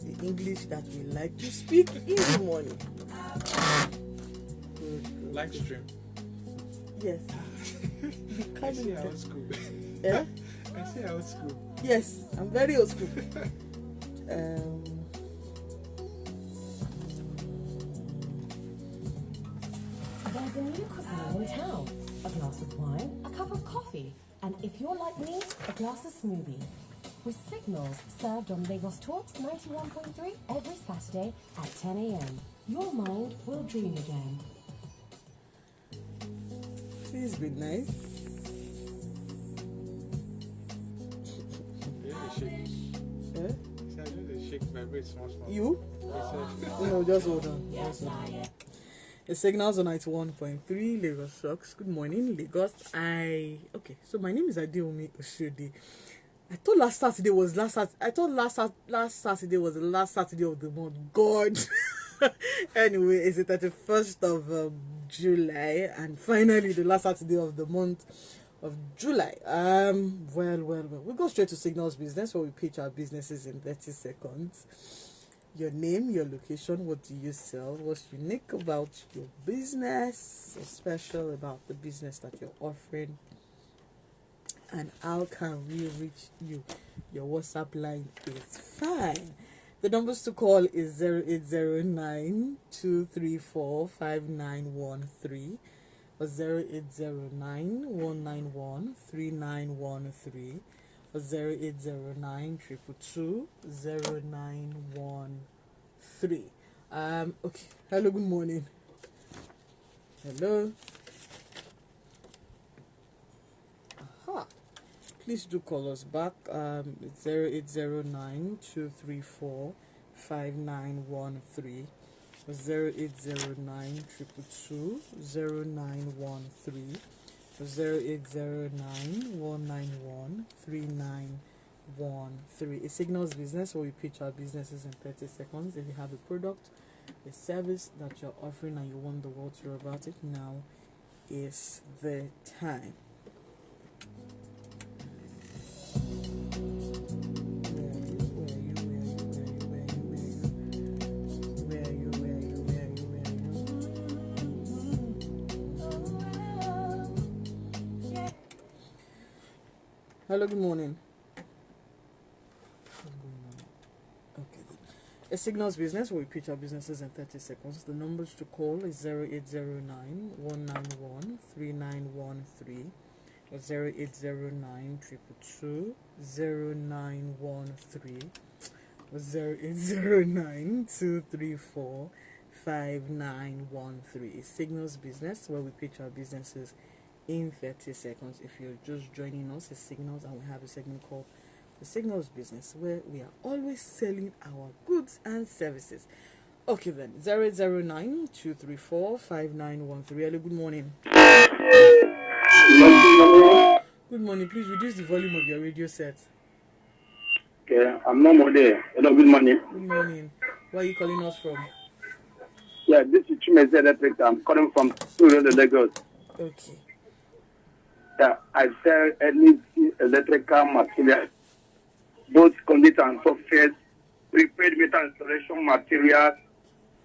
the English that we like to speak in the morning. Good. Live stream. Yes. I see old school. Yeah? I see old school. Yes, I'm very old school. There's a new cuisine in town. A glass of wine, a cup of coffee, and if you're like me, a glass of smoothie. With signals served on Lagos Talks 91.3 every Saturday at 10 a.m. Your mind will dream again. Please be nice. Yeah? See, I do the shake vibrate small. You? No, just hold on. The signals on 91.3 Lagos Talks. Good morning, Lagos. Okay, so my name is Adeomi Oshodi. I thought last Saturday was last Saturday was the last Saturday of the month. God. Anyway, it's the 31st of July, and finally the last Saturday of the month of July. Well. We go straight to Signals Business, where we pitch our businesses in 30 seconds. Your name, your location, what do you sell, what's unique about your business, what's special about the business that you're offering, and how can we reach you? Your WhatsApp line is fine. The numbers to call is 0809 234 5913 or 0809 191 3913 or 0809 222 0913. Okay. Hello, good morning. Hello. Aha. Please do call us back. It's 0809 234 5913 or 0809 222 0913 or 0809 191 3913. A Signals Business, where we pitch our businesses in 30 seconds. If you have a product, a service that you're offering and you want the world to know about it, now is the time. Hello, good morning. Okay. A Signals Business, where we pitch our businesses in 30 seconds. The numbers to call is 0809 191 3913 or 0809 222 0913 or 0809 234 5913. Signals Business, where we pitch our businesses in 30 seconds. If you're just joining us, it's Signals, and we have a segment called The Signals Business, where we are always selling our goods and services. Okay then, 0809 234 5913. Hello, good morning. Good morning. Please reduce the volume of your radio set. Okay, I'm no more there. Hello, good morning. Good morning. Where are you calling us from? Yeah, this is Chimeze Electric. I'm calling from Lagos. Okay. Yeah, I sell any electrical material, both conduit and software, prepaid meter installation materials,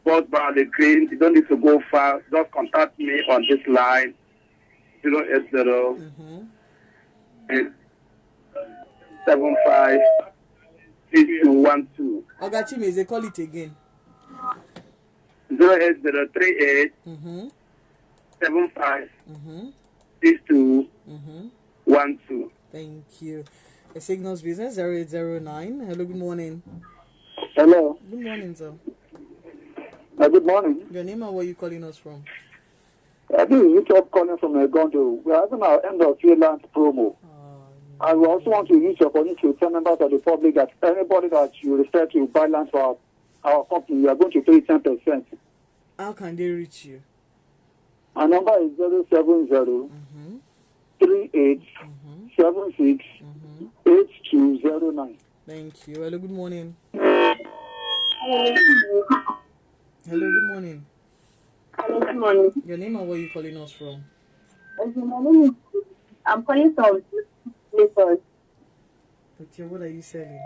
both by the crane. You don't need to go far. Just contact me on this line, 080 75 6212. Ogachime, they call it again. 08038 75 6212. Thank you. A Signals Business, 0809. Hello, good morning. Hello. Good morning, sir. Good morning. Your name and where you calling us from? This is Richard calling from Egondo. We are having our end of year lunch promo. And we also want to use your opportunity to tell members of the public that anybody that you refer to buy land for our company, we are going to pay 10%. How can they reach you? Our number is 070 38 76 8209. Thank you. Hello, good morning. Hello, good morning. Hello, good morning. Your name and where you calling us from? I'm calling from Lagos. Okay, what are you selling?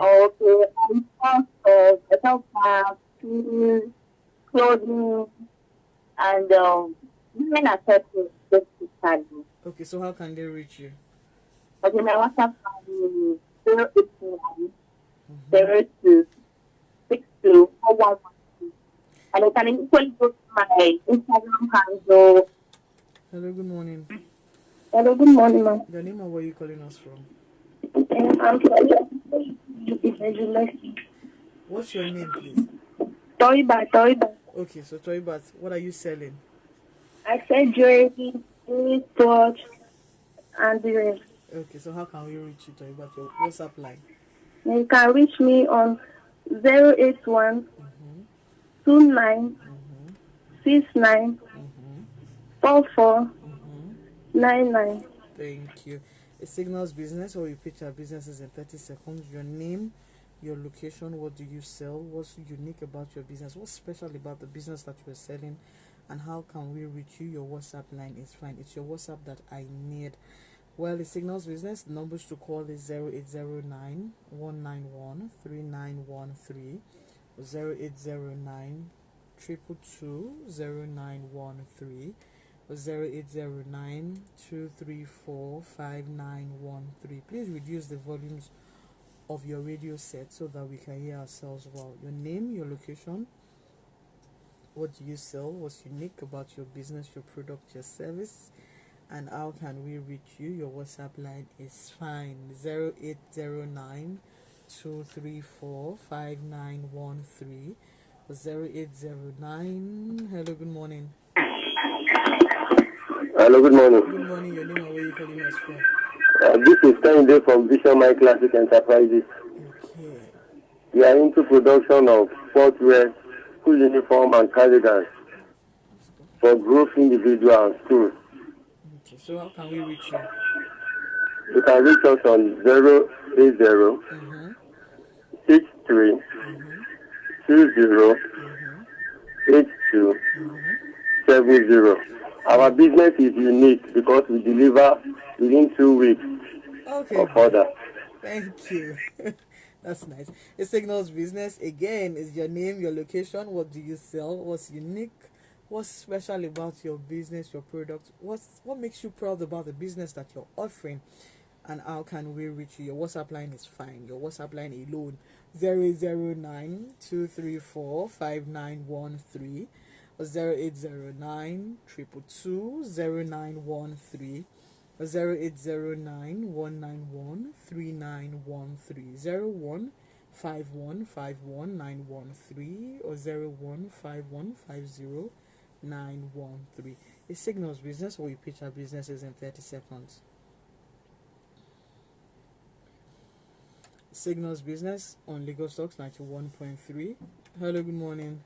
Okay, I'm also better cars, shoes, clothing, and women accessories just to study. Okay, so how can they reach you? Okay, my WhatsApp number is 081 02 62 4112. And you can equally go to my Instagram handle. Hello, good morning. Hello, good morning, ma'am. Your name and where are you calling us from? I'm sorry. What's your name, please? Toiba. Okay, so Toybat, what are you selling? I said jewelry, watch, and the rest. Okay, so how can we reach you, Toybat? Your WhatsApp line? You can reach me on 081 29 69 44 99. Thank you. It signals business, or you pitch our businesses in 30 seconds. Your name, your location, what do you sell, what's unique about your business, what's special about the business that you're selling, and how can we reach you. Your WhatsApp line is fine. It's your WhatsApp that I need. Well, it signals business. Numbers to call is 0809 191 3913, 0809 222 0913, 0809 234 5913. Please reduce the volumes of your radio set so that we can hear ourselves well. Your name, your location, what do you sell, what's unique about your business, your product, your service, and how can we reach you. Your WhatsApp line is fine. 0809 234 5913, 0809. Hello, good morning. Hello, good morning. Good morning, your name and where you calling us from? This is Stanley from Vision My Classic Enterprises. Okay. We are into production of sportswear, school uniform, and cardigans for group, individual, and schools. Okay, so how can we reach you? You can reach us on 080 63 20 82 70. Our business is unique because we deliver within 2 weeks of order. Thank you. That's nice. It signals business. Again, is your name, your location, what do you sell, what's unique, what's special about your business, your product, what makes you proud about the business that you're offering, and how can we reach you. Your WhatsApp line is fine. Your WhatsApp line alone, 0809 234 5913, 0809 222 0913, 0809 191 3913, 015151 or 015150 It signals business, or we pitch our businesses in 30 seconds. Signals business on Lagos Stocks 91.3. Hello, good morning.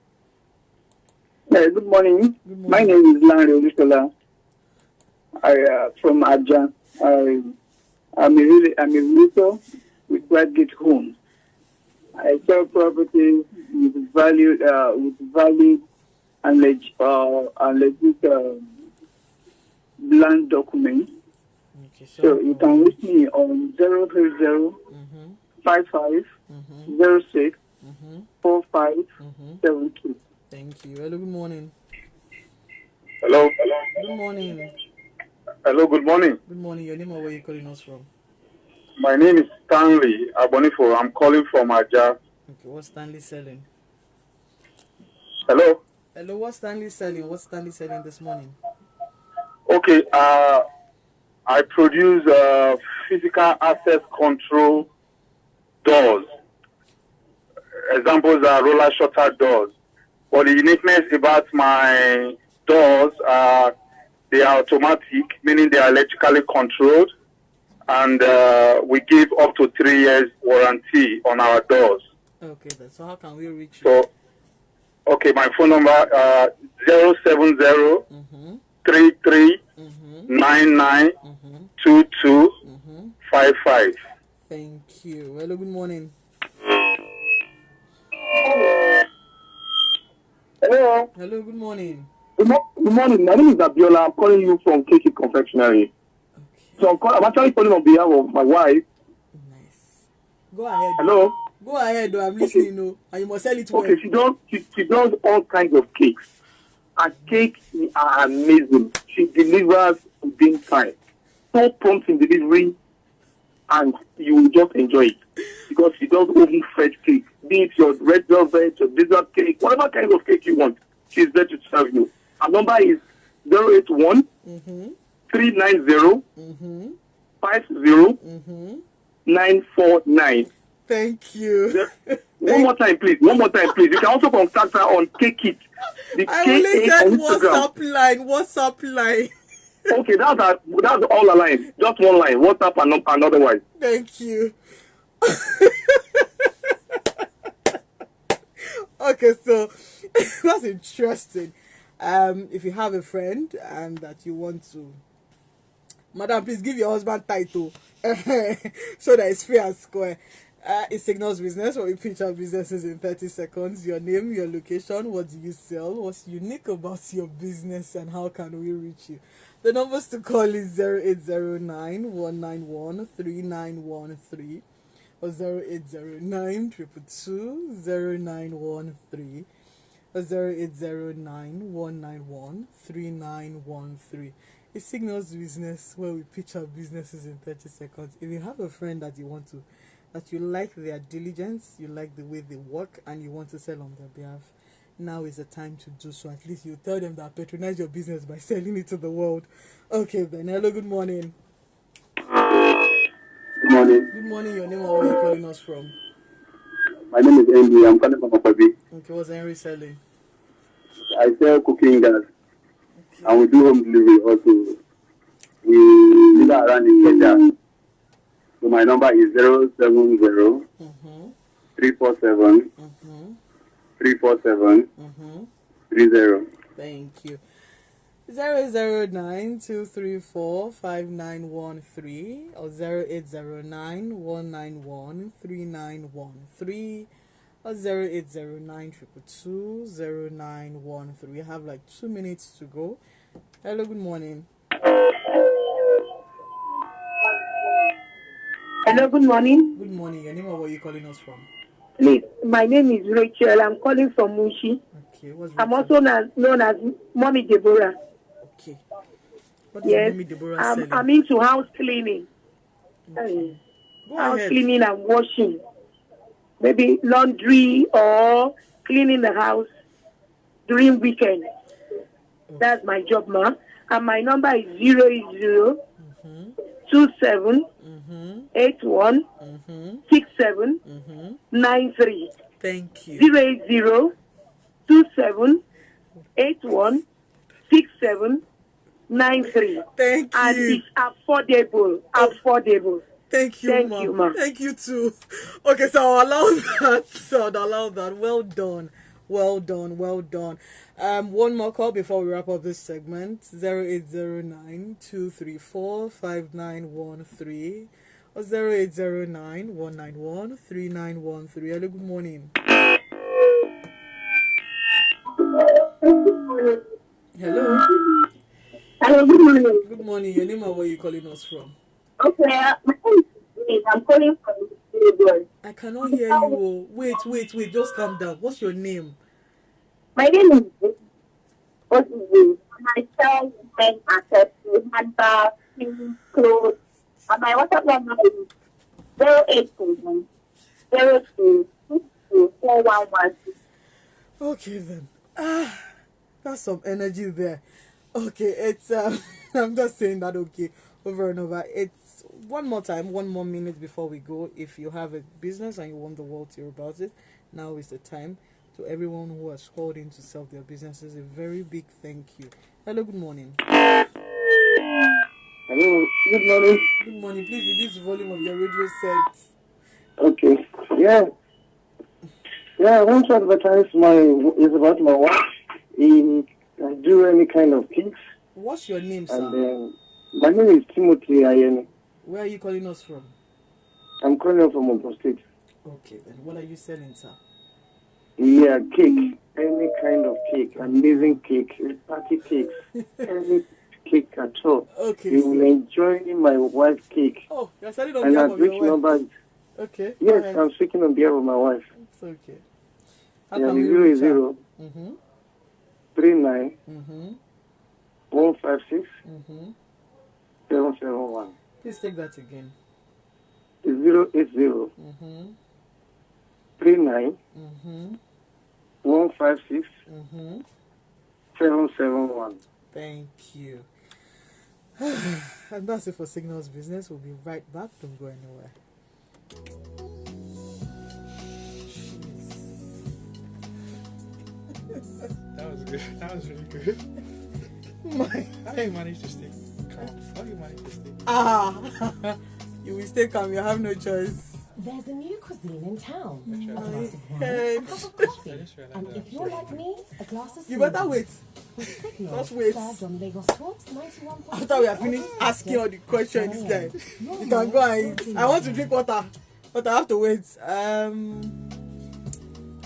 Good morning. Good morning. My name is Stanley Olusola. From Abja. I'm a realtor with Whitegate Homes. I sell properties with valid and legit land documents. Okay, So you can reach me on 030 55 06 45 72. Thank you. Hello, good morning. Hello. Good morning. Hello, good morning. Good morning. Your name or where you calling us from? My name is Stanley Abonifo. I'm calling from Aja. Okay, what's Stanley selling? Hello. Hello, what's Stanley selling? What's Stanley selling this morning? Okay, I produce physical access control doors. Examples are roller shutter doors. But the uniqueness about my doors are they are automatic, meaning they are electrically controlled, and we give up to 3 years warranty on our doors. Okay, then. So how can we reach you? So, okay, my phone number 070 33 99 22 55. Thank you. Hello, good morning. Hello. Hello, good morning. Good morning. My name is Abiola. I'm calling you from KK Confectionery. Okay, So I'm actually calling on behalf of my wife. nice. Go ahead. Hello? Go ahead, though. I'm listening, no. And you must sell it well. Okay, she does all kinds of cakes. Her cakes are amazing. She delivers within time. So prompt in delivery, and you will just enjoy it. Because she does oven fresh cake. Be it your red velvet, your dessert cake, whatever kind of cake you want, she's there to serve you. Her number is 081 390 50 949. Thank you. One more time, please. You can also contact her on Cake It. The I KA only said on Instagram. WhatsApp line. Okay, that's all a line. Just one line. WhatsApp and otherwise. Thank you. Okay, so that's interesting. If you have a friend and that you want to, madam, please give your husband title so that it's fair and square. It signals business, or we pitch our businesses in 30 seconds. Your name, your location, what do you sell, what's unique about your business, and how can we reach you? The numbers to call is 0809 191 3913 or 0809 222 0913 or 0809 191 3913. It signals business where we pitch our businesses in 30 seconds. If you have a friend that you like their diligence, you like the way they work, and you want to sell on their behalf, now is the time to do so. At least you tell them that patronize your business by selling it to the world. Okay, then. Hello, good morning. Good morning. Good morning. Your name and where are you calling us from? My name is Andy. I'm calling from Apabi. Okay, what's Henry selling? I sell cooking gas. Okay. And we do home delivery also. We live around in Kenya. So my number is 070 347 347 30. Thank you. 009 234 5913 or 0809 191 3913 or 0809 222 0913. We have like 2 minutes to go. Hello, good morning. Hello, good morning. Good morning. Your name or where are you calling us from? Please, my name is Rachel. I'm calling from Mushi. Okay, what's I'm Rachel? also known as Mommy Deborah. Okay. What is Yes, Mommy Deborah selling? I'm into house cleaning. Okay. Go House ahead. cleaning and washing. Maybe laundry or cleaning the house during weekend. That's my job, ma. And my number is 080 27 81 67 93. Thank you. 080 27 81 67 93. Thank And you. it's affordable. Affordable. Thank you, Thank ma. you, ma. Thank you too. Okay, so I'll allow that. Well done. Well done. Well done. One more call before we wrap up this segment. 0809 234 5913 or 0809 191 3913. Hello, good morning. Hello. Hello, good morning. Good morning. Your name and where are you calling us from? Okay, my name is I'm calling from Lagos. I cannot hear you. Wait. Just calm down. What's your name? My name is what is it? I sell men accessories, handbags, clothes, and my WhatsApp number is 087 02 4116. Okay then. That's some energy there. Okay, it's I'm just saying that okay over and over. It's one more time, 1 more minute before we go. If you have a business and you want the world to hear about it, now is the time. To everyone who has called in to sell their businesses, a very big thank you. Hello, good morning. Hello, good morning. Good morning. Please reduce the volume of your radio set. Okay. Yeah, I want to advertise it's about my wife. I do any kind of cakes. What's your name, sir? And my name is Timothy Ayeni. Where are you calling us from? I'm calling from Ondo State. Okay, then what are you selling, sir? Yeah, cake. Any kind of cake. Amazing cake. Party cakes. Any cake at all. Okay. You will enjoy my wife's cake. Oh, you're selling on And behalf at of which your wife. number? Okay. Yes, Go ahead. I'm speaking on behalf of my wife. It's okay. How Yeah, can the we zero reach is her? 0 Mm-hmm. 39 Mm-hmm. 156 Mm-hmm. 771. Please take that again. The 080 Mm-hmm. 39 Mm-hmm. 156 Mm-hmm. 771. Thank you. And that's it for Signals Business. We'll be right back. Don't go anywhere. That was good. That was really good. How do you manage to stay calm? How do you manage to stay? You will stay calm. You have no choice. There's a new cuisine in town. A I glass of wine, hate- a cup of coffee, just realized and that if I'm you're sorry. like me, a glass of You better smoothie. wait. With Signals Just wait. served on Lagos Talks 91.3 After we have finished asking all the questions this guy, you can go and eat. I want to drink water, but I have to wait.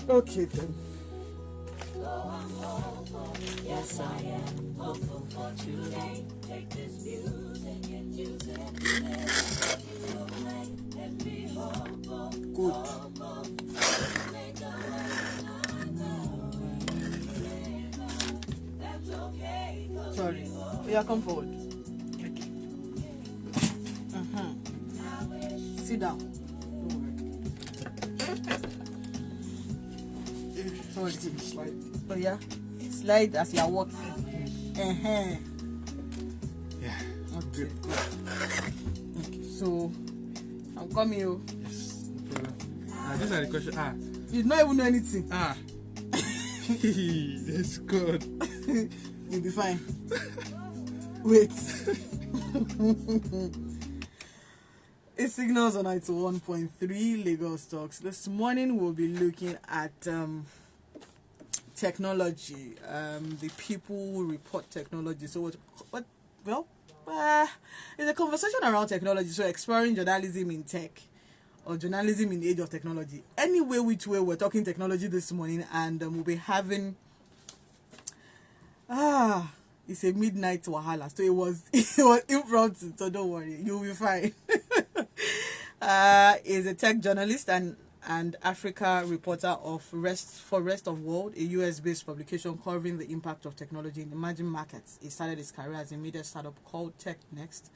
Okay then. Yes, I am hopeful for today. Take this music and use it. Good. Sorry. Yeah, come forward. Sit down. Don't worry. Sorry. Slide. Oh yeah. Slide as you are walking. Yeah. Okay. Okay. So I'm coming. You. Yes. No problem. These are the questions. You don't even know anything. It's good. You'll be fine. Wait. It signals on 91.3 Lagos Talks. This morning we'll be looking at technology. The people who report technology. So what? Well, it's a conversation around technology. So exploring journalism in tech, or journalism in the age of technology. Anyway, which way we're talking technology this morning, and we'll be having it's a midnight wahala, so it was impromptu, so don't worry, you'll be fine. Is a tech journalist and Africa reporter of Rest of World, a US-based publication covering the impact of technology in emerging markets. He started his career as a media startup called Tech Next,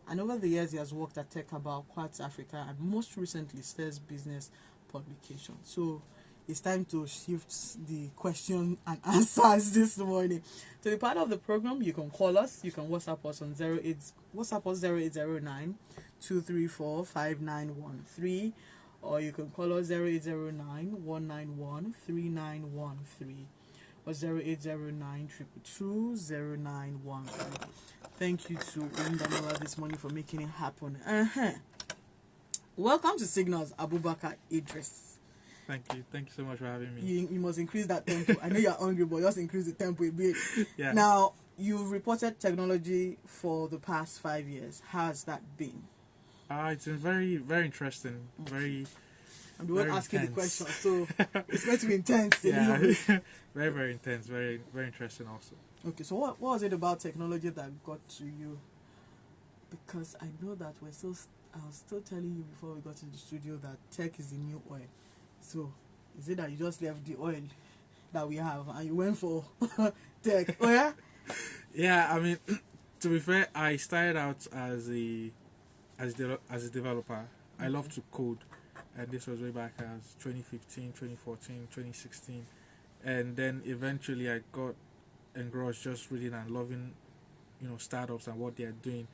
and over the years he has worked at Tech About, Quartz Africa, and most recently Stairs Business Publication. So it's time to shift the question and answers this morning. To be part of the program, you can call us. You can WhatsApp us on 0809 234 5913, or you can call us 0809 191 3913 or 0809 222 0913. Thank you to Daniela this morning for making it happen. Welcome to Signals, Abubakar Idris. Thank you so much for having me. You must increase that tempo. I know you're hungry, but just increase the tempo a bit. Yeah. Now, you've reported technology for the past 5 years. How has that been? It's been very, very interesting. Very, I'm the one very asking intense. the question, so it's going to be intense. Yeah, very, very intense. Very, very interesting also. Okay, so what was it about technology that got to you? Because I know that I was still telling you before we got in the studio that tech is the new oil. So, is it that you just left the oil that we have and you went for tech? Oh yeah? Yeah, I mean, to be fair, I started out as a developer. I love to code, and this was way back as 2015, 2014, 2016, and then eventually I got engrossed just reading and loving, startups and what they are doing.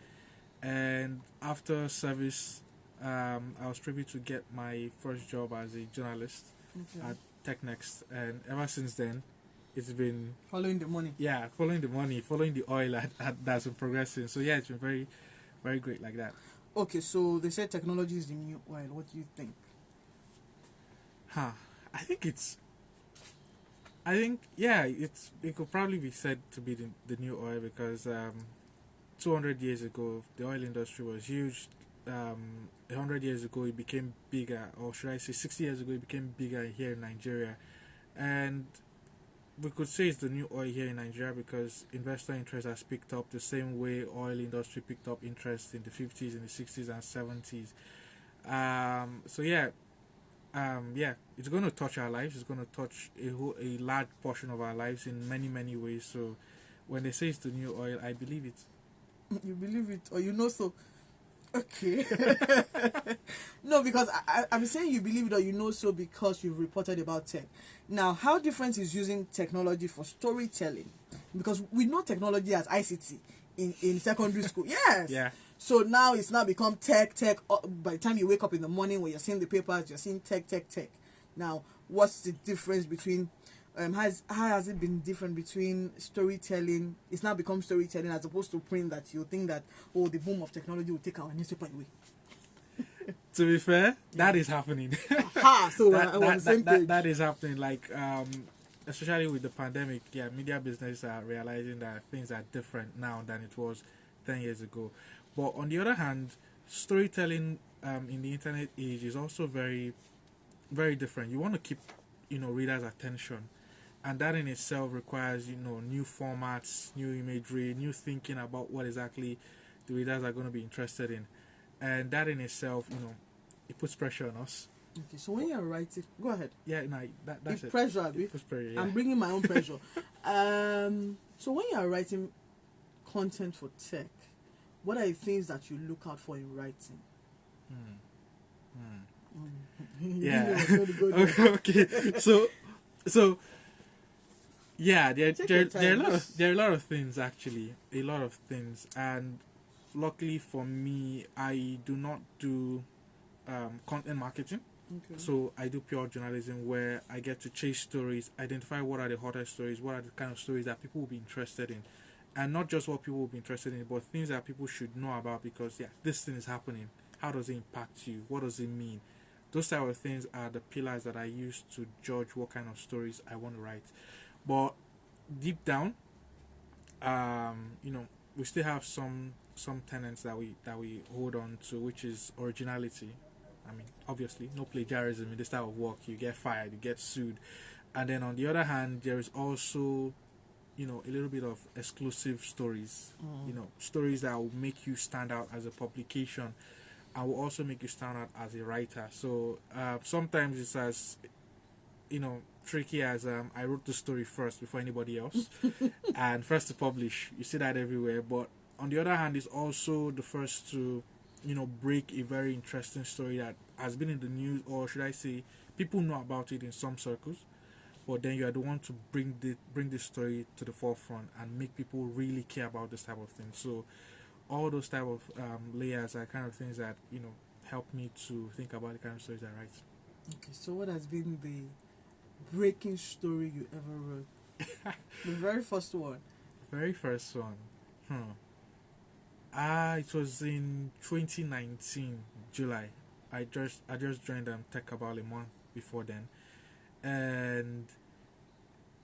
And after service, I was privy to get my first job as a journalist at Tech Next, and ever since then, it's been following the money. Yeah, following the money, following the oil that's been progressing. So yeah, it's been very, very great like that. Okay, so they said technology is the new oil. What do you think? I think it could probably be said to be the new oil because 200 years ago the oil industry was huge. 100 years ago it became bigger, or should I say 60 years ago it became bigger here in Nigeria, and we could say it's the new oil here in Nigeria because investor interest has picked up the same way oil industry picked up interest in the 50s, in the 60s and 70s. So yeah, it's going to touch our lives. It's going to touch a large portion of our lives in many, many ways. So when they say it's the new oil, I believe it. You believe it, or you know so? Okay. No, because I'm saying you believe it or you know so because you've reported about tech. Now, how different is using technology for storytelling? Because we know technology as ICT in secondary school. Yes. Yeah. So now it's now become tech. By the time you wake up in the morning when you're seeing the papers, you're seeing tech. Now, what's the difference between how has it been different between storytelling? It's now become storytelling as opposed to print, that you think that, oh, the boom of technology will take our newspaper away. To be fair, that is happening. So we're on the same page. That is happening. Like, especially with the pandemic, yeah, media businesses are realizing that things are different now than it was 10 years ago. But on the other hand, storytelling in the internet age is also very, very different. You want to keep, readers' attention, and that in itself requires, new formats, new imagery, new thinking about what exactly the readers are going to be interested in, and that in itself, it puts pressure on us. Okay, so when you're writing, go ahead. Yeah, no, that's it. Pressure, It puts pressure. Yeah. I'm bringing my own pressure. So when you're writing content for tech, what are the things that you look out for in writing? Yeah. Okay. So yeah, there are a lot of things, actually, a lot of things, and luckily for me, I do not do content marketing. Okay. So I do pure journalism, where I get to chase stories, identify what are the hottest stories, what are the kind of stories that people will be interested in, and not just what people will be interested in, but things that people should know about, because this thing is happening. How does it impact you? What does it mean? Those type of things are the pillars that I use to judge what kind of stories I want to write. But deep down, we still have some tenets that we hold on to, which is originality. I mean, obviously, no plagiarism in this type of work. You get fired, you get sued. And then on the other hand, there is also, a little bit of exclusive stories. Stories that will make you stand out as a publication, and will also make you stand out as a writer. So sometimes it's as, tricky as I wrote the story first before anybody else, and first to publish. You see that everywhere. But on the other hand, it's also the first to, break a very interesting story that has been in the news, or should I say, people know about it in some circles. But then you are the one to bring this story to the forefront and make people really care about this type of thing. So all those type of layers are kind of things that help me to think about the kind of stories I write. Okay, so what has been the breaking story you ever wrote? The very first one. Very first one. It was in 2019 July. I just joined Tech about a month before then, and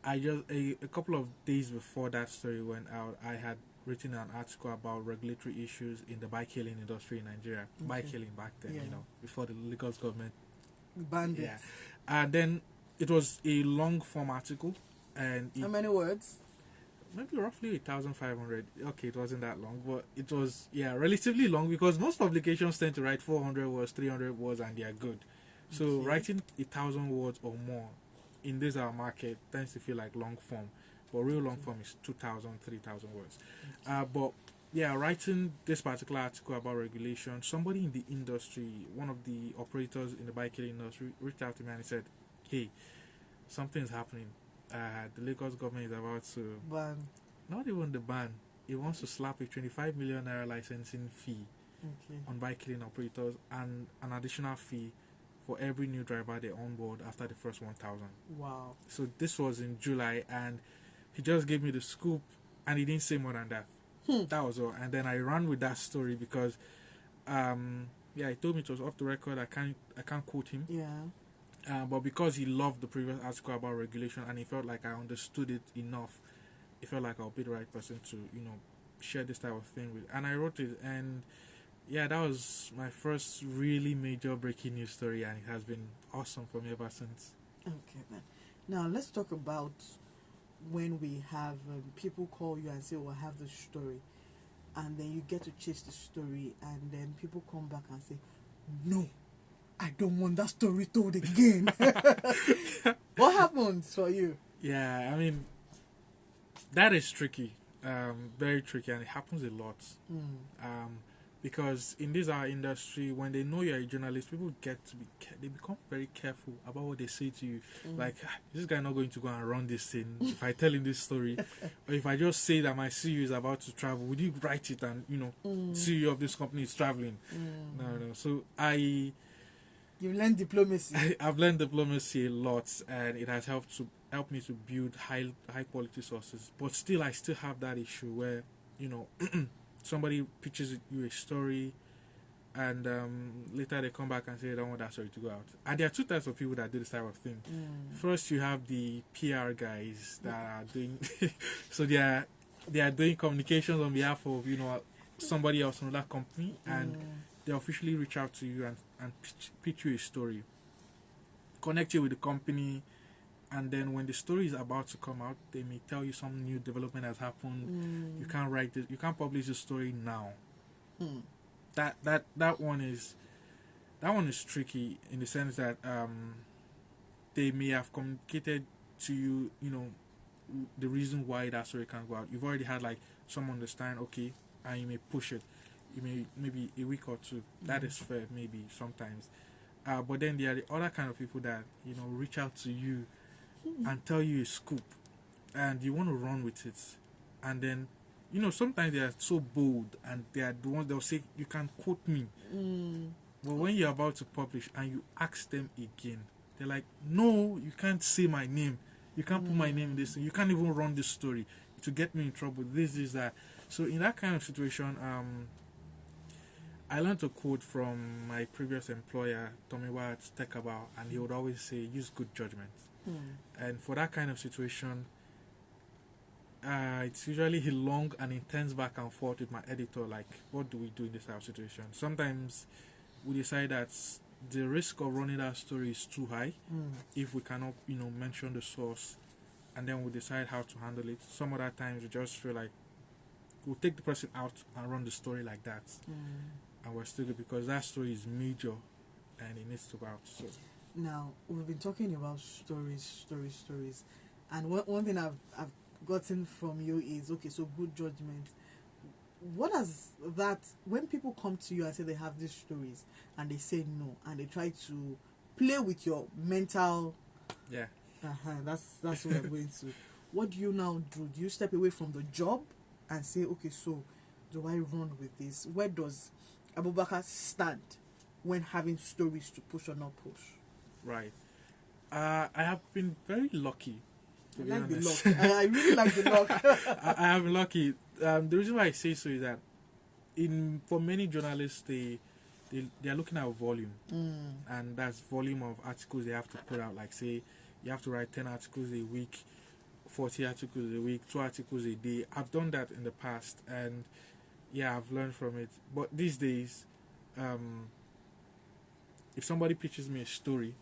I just a couple of days before that story went out, I had written an article about regulatory issues in the bike hailing industry in Nigeria. Okay. Bike hailing back then, before the Lagos government banned it. Yeah, and then it was a long form article, and how many words? Maybe roughly 1,500. Okay, it wasn't that long, but it was relatively long, because most publications tend to write 400 words, 300 words, and they are good. So writing 1,000 words or more in this our market tends to feel like long form, but real long form is 2,000, 3,000 words. But writing this particular article about regulation, somebody in the industry, one of the operators in the bike hailing industry, reached out to me and he said, "Hey, something's happening. The Lagos government is about to ban. Not even the ban. It wants to slap a 25 million naira licensing fee on bike hailing operators, and an additional fee for every new driver they onboard after the first 1,000. Wow. So this was in July, and he just gave me the scoop, and he didn't say more than that. That was all. And then I ran with that story because, he told me it was off the record. I can't quote him. Yeah. But because he loved the previous article about regulation, and he felt like I understood it enough, he felt like I'll be the right person to, share this type of thing with. And I wrote it, and that was my first really major breaking news story, and it has been awesome for me ever since. Okay, then. Now let's talk about when we have people call you and say, "Well, I have this story," and then you get to chase the story, and then people come back and say, "No, I don't want that story told again. What happened for you? Yeah, I mean, that is tricky, very tricky, and it happens a lot. Because in this our industry, when they know you're a journalist, people get to they become very careful about what they say to you. Like, this guy not going to go and run this thing. If I tell him this story, or if I just say that my CEO is about to travel, would you write it and CEO of this company is traveling? No. So You learned diplomacy. I've learned diplomacy a lot, and it has helped me to build high quality sources. But still, I still have that issue where somebody pitches you a story, and later they come back and say they don't want that story to go out. And there are two types of people that do this type of thing. First, you have the PR guys that are doing so they are doing communications on behalf of somebody else, another company, and they officially reach out to you and pitch you a story, connect you with the company, and then when the story is about to come out, they may tell you some new development has happened. You can't write it, you can't publish the story now. That one is tricky in the sense that they may have communicated to you, the reason why that story can't go out. You've already had like some understand, okay, and you may push it. You may maybe a week or two. That is fair, maybe sometimes. But then there are the other kind of people that reach out to you and tell you a scoop, and you want to run with it, and then sometimes they are so bold and they are the ones they'll say you can quote me. But when you're about to publish and you ask them again, they're like, no, you can't say my name, you can't put my name in this, you can't even run this story to get me in trouble. This is that. So in that kind of situation, I learned a quote from my previous employer, Tomiwa at Tech Journalist, and he would always say, use good judgment. And for that kind of situation, it's usually a long and intense back and forth with my editor, like, what do we do in this type of situation? Sometimes we decide that the risk of running that story is too high if we cannot, mention the source, and then we decide how to handle it. Some other times we just feel like we'll take the person out and run the story like that. And we're still good because that story is major and it needs to go out. So now we've been talking about stories, and one thing I've gotten from you is, okay, so good judgment. What does that, when people come to you and say they have these stories and they say no and they try to play with your mental, that's what we're going to. What do you now do? Do you step away from the job and say, okay, so do I run with this? Where does Abubakar stand when having stories to push or not push? Right. I have been very lucky, to be honest. The luck. I really like the luck. I have been lucky. The reason why I say so is that for many journalists, they are looking at volume, and that's volume of articles they have to put out. Like, say, you have to write 10 articles a week, 40 articles a week, 2 articles a day. I've done that in the past, and I've learned from it. But these days, if somebody pitches me a story,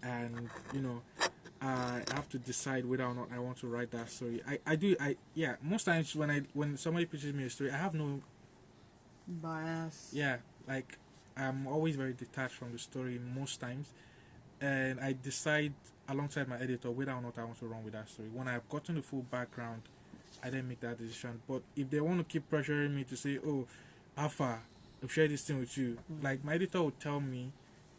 and I have to decide whether or not I want to write that story. Most times when somebody pitches me a story, I have no bias. Yeah, like, I'm always very detached from the story most times, and I decide alongside my editor whether or not I want to run with that story. When I've gotten the full background, I then make that decision. But if they want to keep pressuring me to say, oh, Alpha, I've shared this thing with you, like, my editor would tell me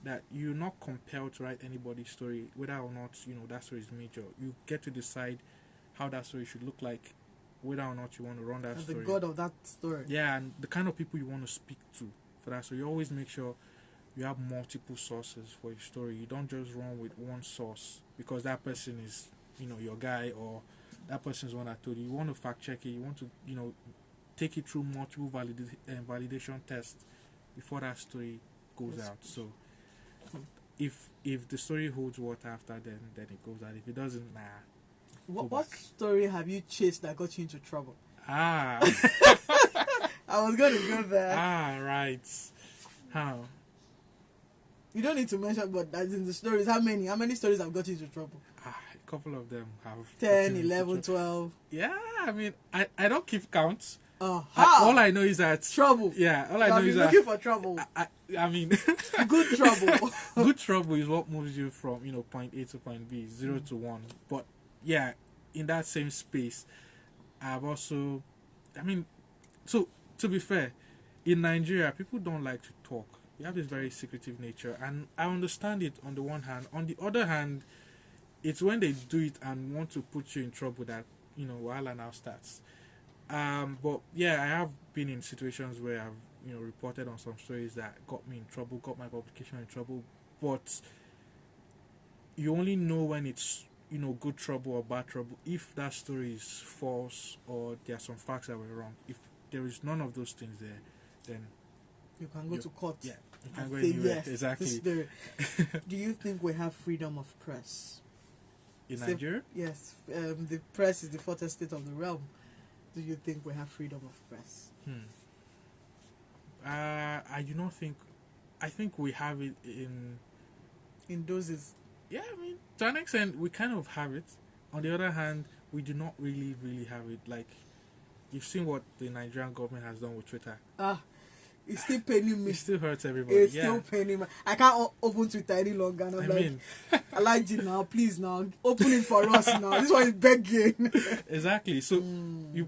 that you're not compelled to write anybody's story, whether or not that story is major. You get to decide how that story should look like, whether or not you want to run that story. The god of that story. Yeah, and the kind of people you want to speak to for that. So you always make sure you have multiple sources for your story. You don't just run with one source because that person is, your guy, or that person is one that told you. You want to fact check it. You want to, take it through multiple validation tests before that story goes out. So if the story holds water after, then it goes out. If it doesn't, What story have you chased that got you into trouble? I was going to go there. Right. How? You don't need to mention, but as in the stories, how many stories have got you into trouble? A couple of them have. 10, 11, 12. Yeah, I mean, I don't keep count. All I know is that Trouble. Yeah, all I You know have is been that looking for trouble. I mean, Good trouble. good trouble is what moves you from point A to point B, 0 to 1. But yeah, in that same space, I've also, I mean, so to be fair, in Nigeria, people don't like to talk. We have this very secretive nature, and I understand it on the one hand. On the other hand, it's when they do it and want to put you in trouble that wahala now starts. But yeah, I have been in situations where I've reported on some stories that got me in trouble, got my publication in trouble. But you only know when it's good trouble or bad trouble if that story is false or there are some facts that were wrong. If there is none of those things there, then You can go to court. Yeah, you can and go say anywhere. yes. Exactly. Do you think we have freedom of press? In Nigeria? Yes. The press is the fourth estate of the realm. Do you think we have freedom of press? I do not think. I think we have it in doses. Yeah, I mean, to an extent, we kind of have it. On the other hand, we do not really have it. Like, you've seen what the Nigerian government has done with Twitter. It's still paining me. It still hurts everybody. It's still paining me. I can't open Twitter any longer. And I'm I mean, I like it now. Please now, open it for us now. This one is begging. Exactly. So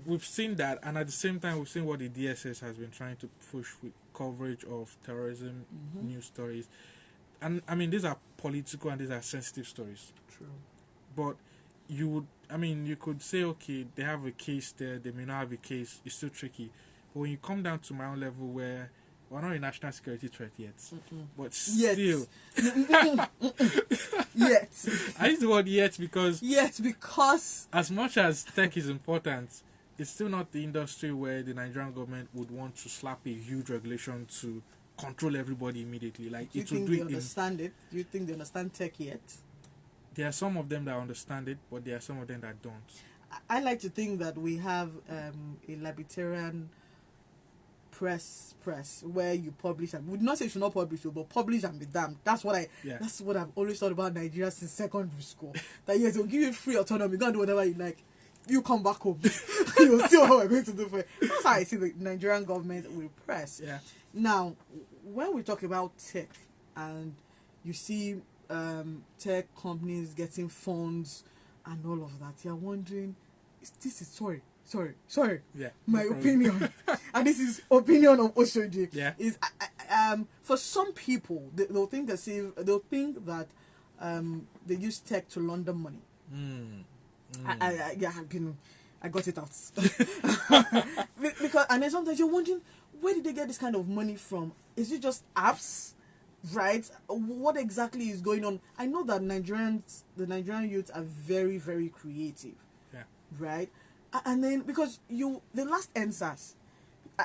we've seen that, and at the same time, we've seen what the DSS has been trying to push with coverage of terrorism news stories. And I mean, these are political and these are sensitive stories. True. But you could say, okay, they have a case there, they may not have a case. It's still tricky. But when you come down to my own level, where we're not a national security threat yet, but still, yet. I use the word yet because as much as tech is important, it's still not the industry where the Nigerian government would want to slap a huge regulation to control everybody immediately. Like, do you think they understand it? Do you think they understand tech yet? There are some of them that understand it, but there are some of them that don't. I like to think that we have a libertarian press where you publish, and would not say you should not publish, but publish and be damned. That's what I've always thought about Nigeria since secondary school. That yes, they'll give you free autonomy, go and do whatever you like. You come back home, you'll see what we're going to do for you. That's how I see the Nigerian government with press. Yeah. Now, when we talk about tech, and you see tech companies getting funds and all of that, you're wondering, sorry. Yeah. My opinion, and this is opinion of Oshodi. Yeah. Is for some people they'll think that they use tech to launder money. I got it out because, and then sometimes you're wondering, where did they get this kind of money from? Is it just apps, right? What exactly is going on? I know that the Nigerian youth are very, very creative, right? And then because the last NSAS,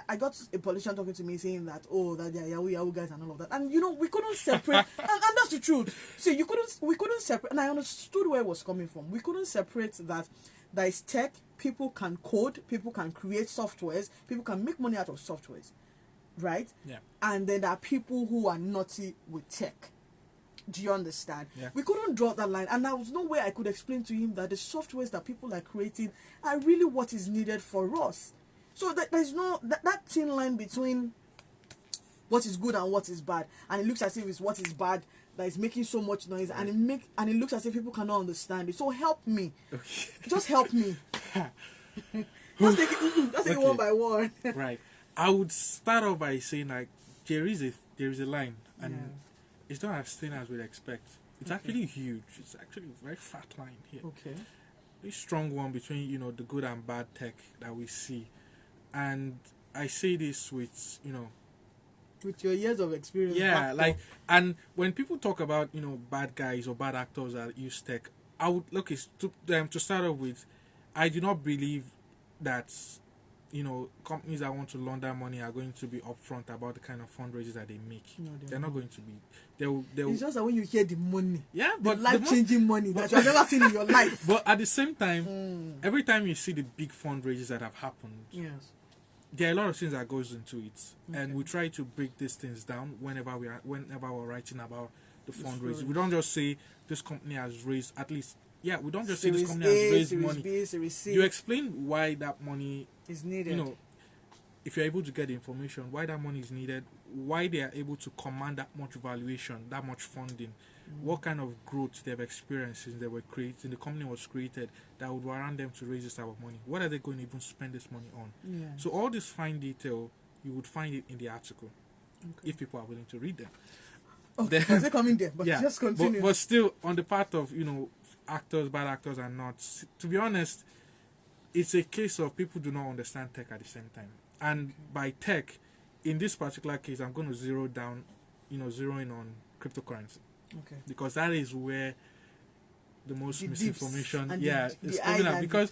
I got a politician talking to me saying that that they are Yahoo guys and all of that, and we couldn't separate, and that's the truth. See, we couldn't separate, and I understood where it was coming from. We couldn't separate that. There is tech. People can code. People can create softwares. People can make money out of softwares, right? Yeah. And then there are people who are naughty with tech. Do you understand? Yeah. We couldn't draw that line, and there was no way I could explain to him that the softwares that people are creating are really what is needed for us. So there's no that thin line between what is good and what is bad, and it looks as if it's what is bad that is making so much noise, and it looks as if people cannot understand it. So help me, just help me. Just take it one by one. Right. I would start off by saying, like, there is a line, and it's not as thin as we'd expect. It's actually huge. It's actually a very fat line here. Okay. A strong one between the good and bad tech that we see, and I say this with with your years of experience. Yeah, and when people talk about bad guys or bad actors that use tech, I would to start off with, I do not believe that companies that want to launder money are going to be upfront about the kind of fundraisers that they make. No, they're not going to be. They'll It's just that when you hear the money, but life-changing money that you've never seen in your life. But at the same time, every time you see the big fundraisers that have happened, there are a lot of things that goes into it, and we try to break these things down whenever we're writing about the fundraising. We don't just say this company has raised at least. Yeah, we don't just say this company has raised money. B, Series C. You explain why that money is needed. if you're able to get the information, why that money is needed, why they are able to command that much valuation, that much funding, what kind of growth they've experienced since they were created, the company was created, that would warrant them to raise this type of money. What are they going to even spend this money on? Yeah. So all this fine detail, you would find it in the article, if people are willing to read them. Okay, Then- they're coming there, but just continue. But still, on the part of, actors, bad actors and not, to be honest, it's a case of people do not understand tech at the same time. And by tech, in this particular case, I'm going to zero in on cryptocurrency. Okay. Because that is where the most The misinformation, dips and is the coming out. island. Because,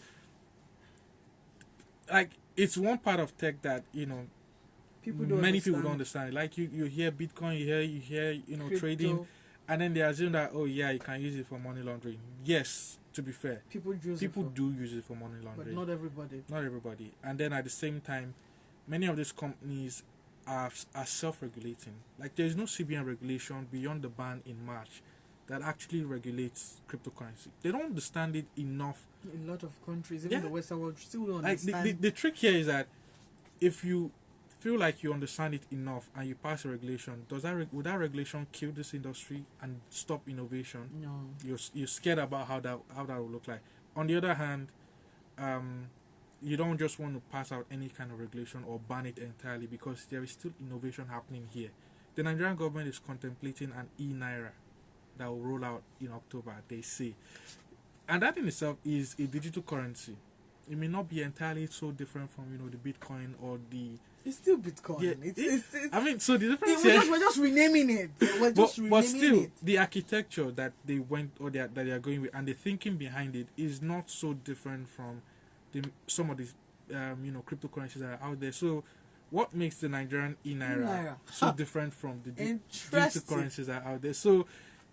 like, it's one part of tech that, many people don't understand. Like, you hear Bitcoin, you hear Crypto. trading, and then they assume that, you can use it for money laundering. Yes, to be fair. People do use it for money but laundering. not everybody. Not everybody. And then at the same time, many of these companies are self-regulating. Like, there is no CBN regulation beyond the ban in March that actually regulates cryptocurrency. They don't understand it enough. In a lot of countries, even the Western world, still don't Like, understand. the trick here is that if you feel like you understand it enough and you pass a regulation, would that regulation kill this industry and stop innovation? No. You're scared about how that will look like. On the other hand, you don't just want to pass out any kind of regulation or ban it entirely, because there is still innovation happening here. The Nigerian government is contemplating an e-naira that will roll out in October, they say. And that in itself is a digital currency. It may not be entirely so different from, the Bitcoin or the... It's still Bitcoin. Yeah, It's I mean, so the difference we're just renaming it. but still, the architecture that they went or that they are going with and the thinking behind it is not so different from some of these cryptocurrencies that are out there. So what makes the Nigerian e-naira so different from the digital currencies that are out there? So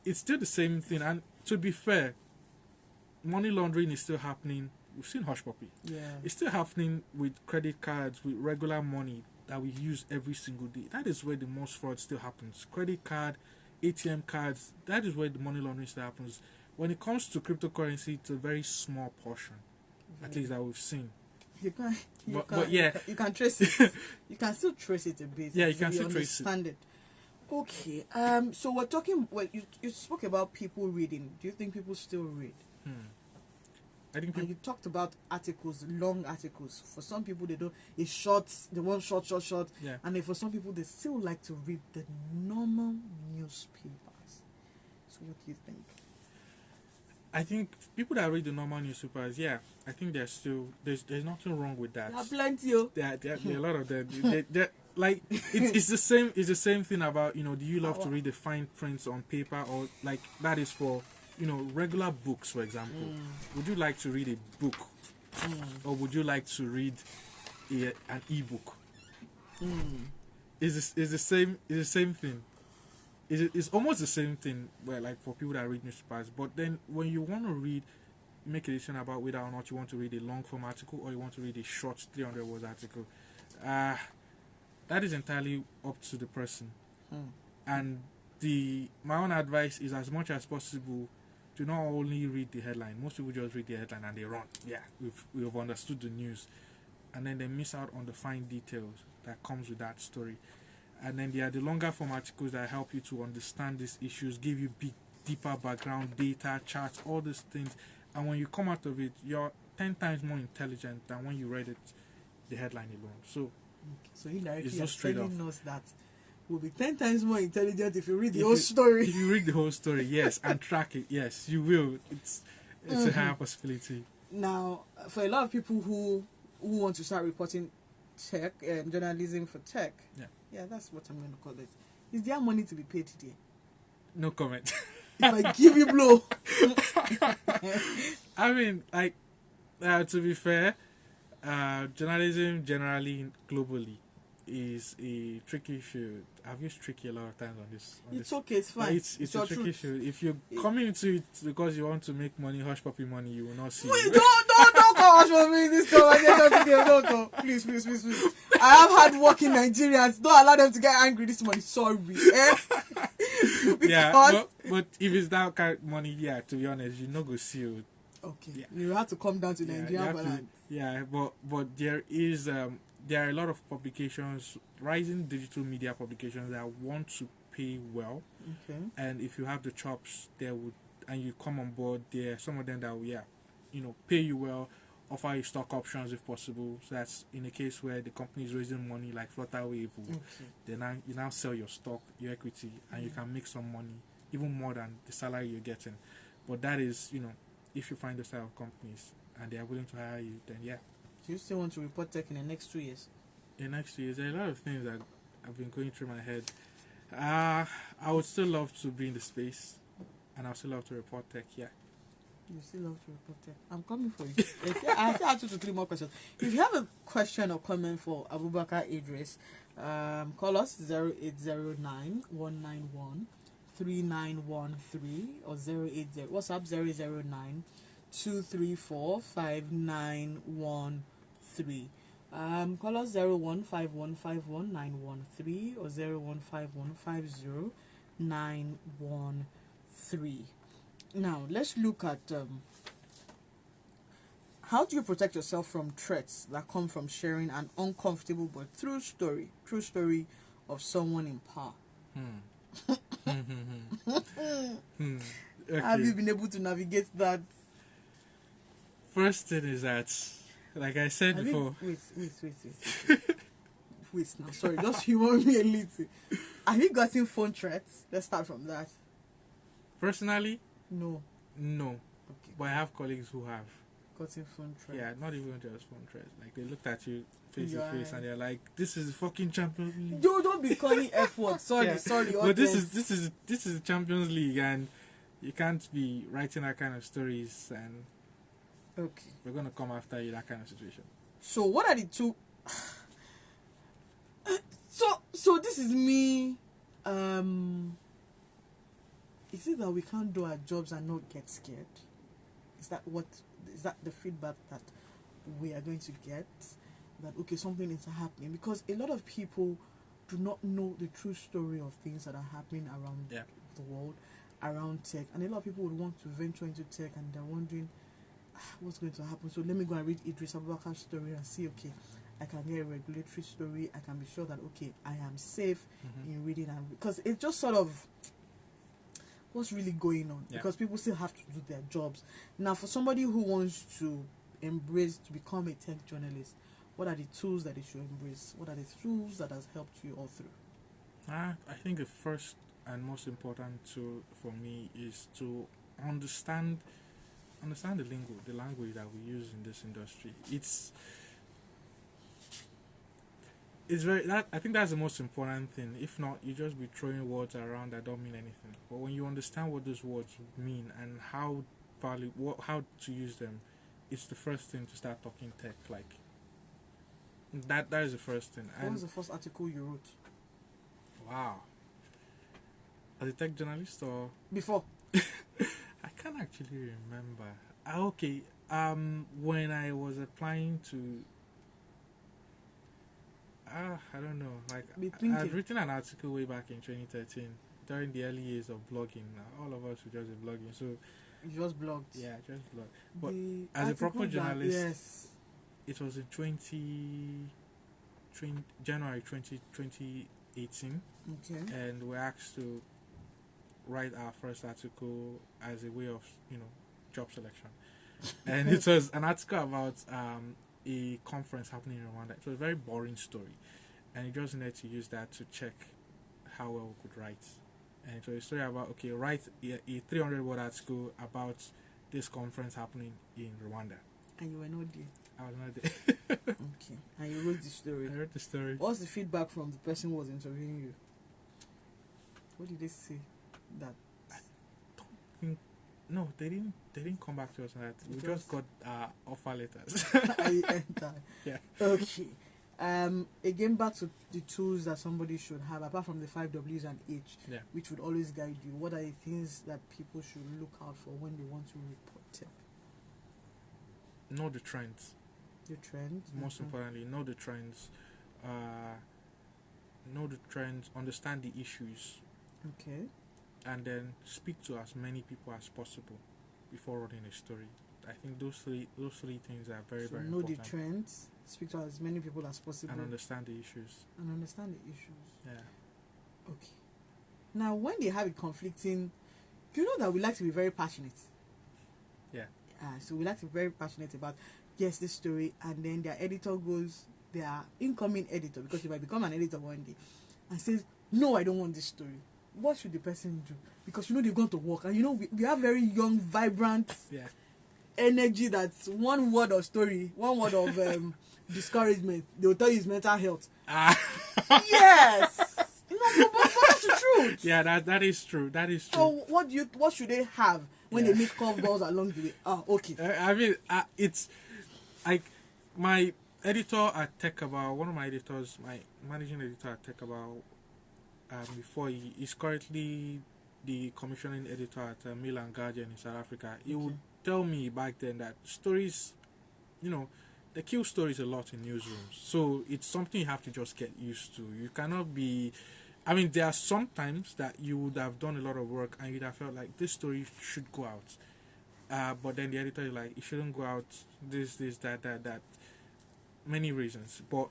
it's still the same thing. And to be fair, money laundering is still happening. We've seen hush puppy. Yeah. It's still happening with credit cards, with regular money that we use every single day. That is where the most fraud still happens. Credit card, ATM cards, that is where the money laundering still happens. When it comes to cryptocurrency, it's a very small portion, at least that we've seen. You can trace it. You can still trace it a bit. Yeah, you can still trace it. Understand it. Okay. So we're talking. Well, you spoke about people reading. Do you think people still read? I think and you talked about articles, long articles. For some people, they don't. It's short. They want short. Yeah. And then for some people, they still like to read the normal newspapers. So what do you think? I think people that read the normal newspapers, I think there's nothing wrong with that. There are plenty. Oh. There are a lot of them. It's the same thing about, do you love to read the fine prints on paper, or like that is for, regular books, for example. Would you like to read a book, or would you like to read an e-book? It's the same thing. It's almost the same thing, where like for people that read newspapers. But then when you want to make a decision about whether or not you want to read a long form article or you want to read a short 300 words article, that is entirely up to the person. And my own advice is, as much as possible, do not only read the headline. Most people just read the headline and they run. Yeah, we've understood the news, and then they miss out on the fine details that comes with that story. And then there are the longer form articles that help you to understand these issues, give you deeper background data, charts, all these things. And when you come out of it, you're 10 times more intelligent than when you read it, the headline alone. So indirectly it's you're telling us that we'll be 10 times more intelligent if you read the whole If you read the whole story, yes, and track it, yes, you will. It's a higher possibility. Now, for a lot of people who want to start reporting tech, journalism for tech, yeah, that's what I'm going to call it. Is there money to be paid there? No comment. If I give you blow. I mean, like, to be fair, journalism generally, globally, is a tricky field. I've used tricky a lot of times on this. It's okay, it's fine. It's a tricky field. If you're coming into it because you want to make money, hush puppy money, you will not see. Wait, don't come hush for me this conversation today. Don't. Please. I have hard working Nigerians. Don't allow them to get angry this morning. Sorry. But if it's that kind of money, to be honest, you not go see it. Okay. You have to come down to Nigeria balance. But there is there are a lot of publications, rising digital media publications that want to pay well, Okay. and if you have the chops, they would, and you come on board. There are some of them that will, pay you well, offer you stock options if possible. So that's in a case where the company is raising money, like Flutterwave. Okay. Then you now sell your stock, your equity, and you can make some money, even more than the salary you're getting. But that is, if you find those type of companies and they are willing to hire you, then yeah. Do you still want to report tech in the next 2 years? In the next 2 years, there are a lot of things that have been going through my head. I would still love to be in the space, and I would still love to report tech. Yeah. You still love to report tech. I'm coming for you. I still have 2 to 3 more questions. If you have a question or comment for Abubakar Idris, call us 0809 191 3913 or 080 WhatsApp 009 234 5913. Call us 0151519113 or 0151509113. Now let's look at how do you protect yourself from threats that come from sharing an uncomfortable but true story of someone in power. Okay. Have you been able to navigate that? First thing is that, like I said before, Wait. Wait now, sorry, just humor me a little. Have you gotten phone threats? Let's start from that. personally, No. Okay. but I have colleagues who have. Gotten phone threats. Yeah, not even just phone threats. Like they looked at you face to Yeah. face and they're like, "This is the fucking Champions League." Don't be calling F word. Sorry, Yeah. sorry. But this audience. is the Champions League, and you can't be writing that kind of stories, and Okay. we're gonna come after you. That kind of situation. So what are the two? So this is me. Is it that we can't do our jobs and not get scared? Is that the feedback that we are going to get? That okay, something is happening, because a lot of people do not know the true story of things that are happening around Yeah. the world, around tech, and a lot of people would want to venture into tech and they're wondering what's going to happen. So let me go and read Idris Abubakar's story and see, okay, I can get a regulatory story. I can be sure that, okay, I am safe in reading, and because it's just sort of what's really going on. Yeah. Because people still have to do their jobs. Now, for somebody who wants to become a tech journalist, what are the tools that they should embrace? What are the tools that has helped you all through? I think the first and most important tool for me is to understand the lingo, the language that we use in this industry. It's very that I think that's the most important thing. If not, you just be throwing words around that don't mean anything. But when you understand what those words mean and how to use them, it's the first thing to start talking tech. Like that is the first thing. What was the first article you wrote? Wow. As a tech journalist or Before. I can't actually remember. Okay. When I was applying to I don't know. Like Be I thinking. had written an article way back in 2013 during the early years of blogging. All of us were just blogging. So You just blogged. yeah, just blog. But The as a proper article that- journalist, yes. it was in January 2018, Okay. and we're asked to write our first article as a way of job selection, and it was an article about a conference happening in Rwanda. It was a very boring story, and it just needed to use that to check how well we could write. And it was a story about write a 300-word article about this conference happening in Rwanda. And you were not there. I was not there. Okay. And you wrote the story. I heard the story. What's the feedback from the person who was interviewing you? What did they say? That No, they didn't come back to us on that. We Because- just got offer letters. I enter. Yeah. Okay. Again, back to the tools that somebody should have, apart from the 5 W's and H, Yeah. which would always guide you. What are the things that people should look out for when they want to report tech? Know the trends. The trends. Most importantly, know the trends. Know the trends. Understand the issues, Okay. and then speak to as many people as possible before running a story. I think those three things are very, So very know important. the trends, speak to as many people as possible, And understand the issues. and understand the issues. Yeah. Okay. Now, when they have a conflicting, do you know that we like to be very passionate? Yeah. So we like to be very passionate about, yes, this story, and then their editor goes, their incoming editor, because you might become an editor one day, and says, no, I don't want this story. What should the person do? Because you know they've gone to work, and you know we have very young, vibrant Yeah. energy. That's one word of story, one word of discouragement. They will tell you it's mental health. Yes. But that's the truth. Yeah, that is true. That is true. So what should they have when they make curveballs along the way? Okay. I mean, it's like my editor at Tech About, one of my editors, my managing editor at Tech About, before he's currently the commissioning editor at Mail and Guardian in South Africa. He would tell me back then that stories, they kill stories a lot in newsrooms. So it's something you have to just get used to. You cannot be. I mean, there are some times that you would have done a lot of work and you'd have felt like this story should go out. But then the editor is like, it shouldn't go out, this, that. Many reasons. But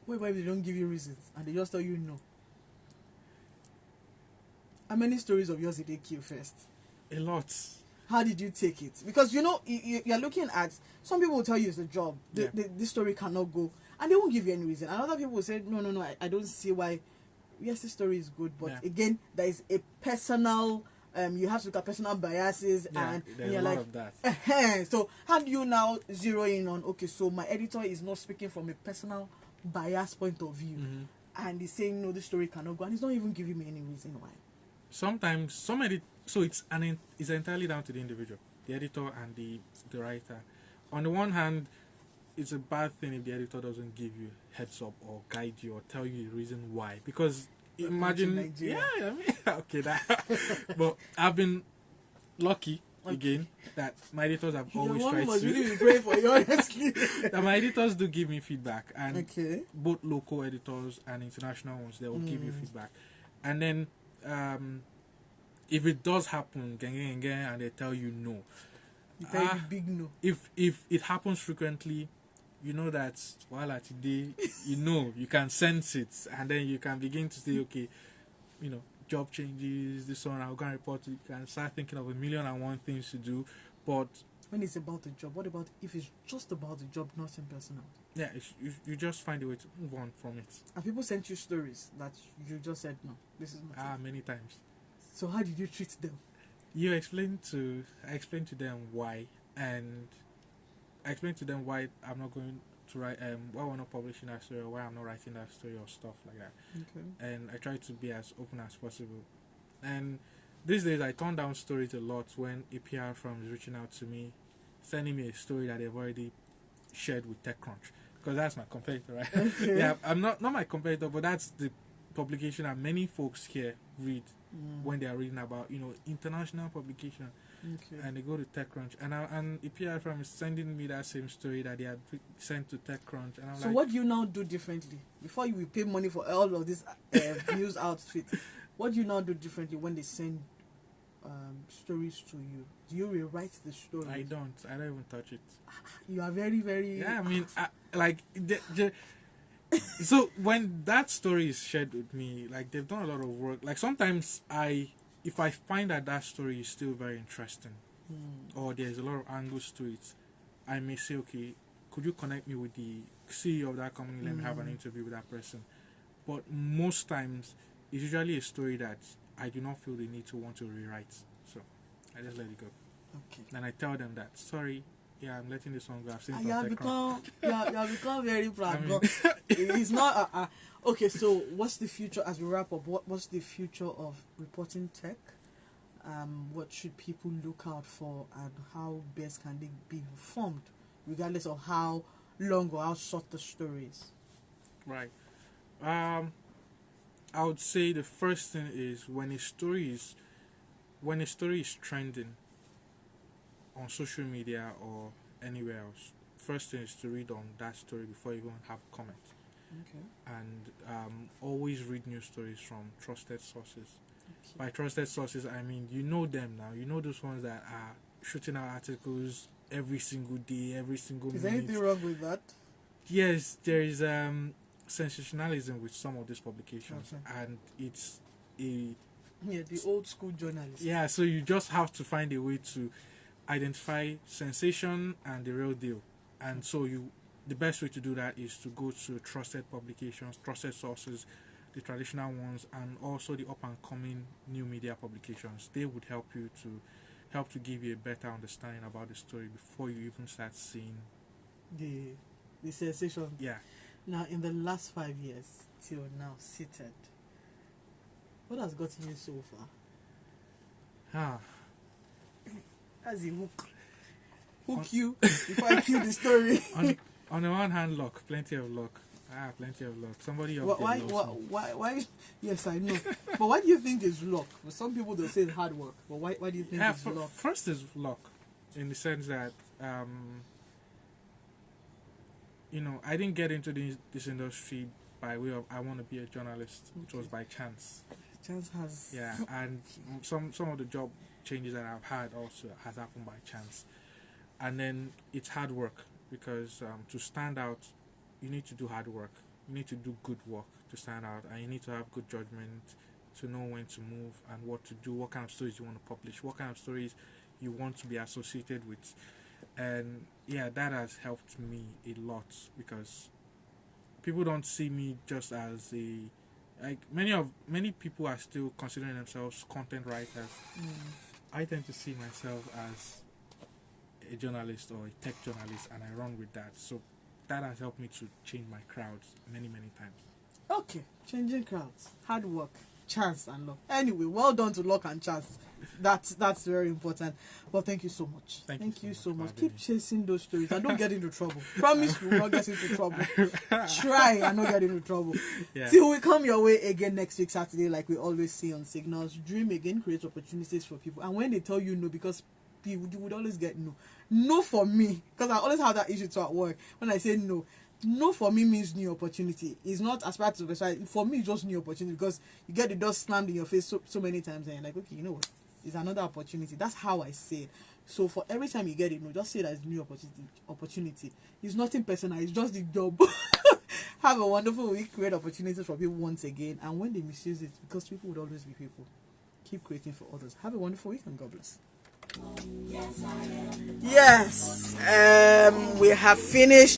What if they don't give you reasons and they just tell you no? How many stories of yours did they kill first? a lot. How did you take it? Because you're looking at, some people will tell you it's a job. This story cannot go, and they won't give you any reason. And other people will say, no, I don't see why. Yes, the story is good, but again, there is a personal. You have to look at personal biases, and you're like, of that. So how do you now zero in on? Okay, so my editor is not speaking from a personal bias point of view, and he's saying no, this story cannot go, and he's not even giving me any reason why. Sometimes so it's entirely down to the individual, the editor and the writer. On the one hand, it's a bad thing if the editor doesn't give you heads up or guide you or tell you the reason why. Because imagine, but I've been lucky again that my editors have always tried to. Really be praying for you, honestly. That my editors do give me feedback, and Okay. both local editors and international ones, they will give you feedback. And then if it does happen and they tell you no, You tell you big no. if it happens frequently, you know that while at today, you can sense it, and then you can begin to say, okay, job changes, this one, I'll go and report to, you can start thinking of 1,000,001 things to do. But When it's about the job, what about if it's just about the job, nothing personal? yeah, you just find a way to move on from it. And people sent you stories that you just said no, this is not it. Many times. So how did you treat them? I explained to them why, and I explained to them why I'm not going to write, why we're not publishing that story, or why I'm not writing that story, or stuff like that. Okay. And I try to be as open as possible. And these days I turn down stories a lot when a PR firm is reaching out to me, sending me a story that they've already shared with TechCrunch, because that's my competitor, right? Okay. Yeah, I'm not my competitor, but that's the publication that many folks here read when they are reading about international publication. Okay. And they go to TechCrunch, and a PR firm is sending me that same story that they had sent to TechCrunch, and I'm So like, what do you now do differently? Before you will pay money for all of this news outfit, what do you now do differently when they send stories to you? Do you rewrite the story? I don't even touch it. You are very, very... Yeah, I mean, so when that story is shared with me, like, they've done a lot of work. Like, sometimes if I find that story is still very interesting, or there's a lot of angles to it, I may say, okay, could you connect me with the CEO of that company? Let me have an interview with that person. But most times, it's usually a story that I do not feel the need to want to rewrite. So I just let it go. Okay. And I tell them that, sorry, I'm letting this one go. I've seen it You on have TechCrunch. become very proud. I mean- It's not... Okay, so what's the future, as we wrap up, what's the future of reporting tech? What should people look out for, and how best can they be informed, regardless of how long or how short the story is? Right. I would say the first thing is when a story is trending on social media or anywhere else, first thing is to read on that story before you even have a comment. Okay. And always read news stories from trusted sources. By trusted sources, I mean them now. You know those ones that are shooting out articles every single day, every single Is minute. anything wrong with that? Yes, there is sensationalism with some of these publications, Okay. and it's a Yeah, the old school journalist. yeah. So you just have to find a way to identify sensation and the real deal, and so the best way to do that is to go to trusted publications, trusted sources, the traditional ones, and also the up and coming new media publications. They would help to give you a better understanding about the story before you even start seeing. The sensation. Yeah. Now, in the last 5 years till now, seated, what has gotten you so far? Ah. As a hook you before I kill the story. On the one hand, luck, plenty of luck. Plenty of luck. Somebody up there loves me. Why? Yes, I know. But why do you think it's luck? For some people, they say it's hard work. But why do you think it's luck? First is luck, in the sense that I didn't get into this industry by way of I want to be a journalist. It was by chance. Chance has. Yeah, and some of the job changes that I've had also has happened by chance, and then it's hard work, because to stand out, you need to do hard work. You need to do good work to stand out, and you need to have good judgment to know when to move and what to do, what kind of stories you want to publish, what kind of stories you want to be associated with. And yeah, that has helped me a lot, because people don't see me just as many people are still considering themselves content writers. I tend to see myself as a journalist or a tech journalist, and I run with that. So that has helped me to change my crowds many times. Okay, changing crowds, hard work, chance and luck. Anyway, well done to luck and chance. That's very important. Well, thank you so much. Thank you so much. Keep chasing those stories and don't get into trouble. Promise you will not get into trouble. Try and not get into trouble. Yeah. Till we come your way again next week Saturday, like we always see on Signals. Dream again, create opportunities for people. And when they tell you no, because you would always get no. No for me, because I always have that issue too at work. When I say no, no for me means new opportunity. It's not aspire to special. For me, it's just new opportunity, because you get the door slammed in your face so many times, and you're like, okay, you know what? It's another opportunity. That's how I say it. So for every time you get it, no, just say that it's new opportunity. It's nothing personal. It's just the job. Have a wonderful week. Create opportunities for people once again, and when they misuse it, because people would always be people, keep creating for others. Have a wonderful week and God bless. Yes, we have finished.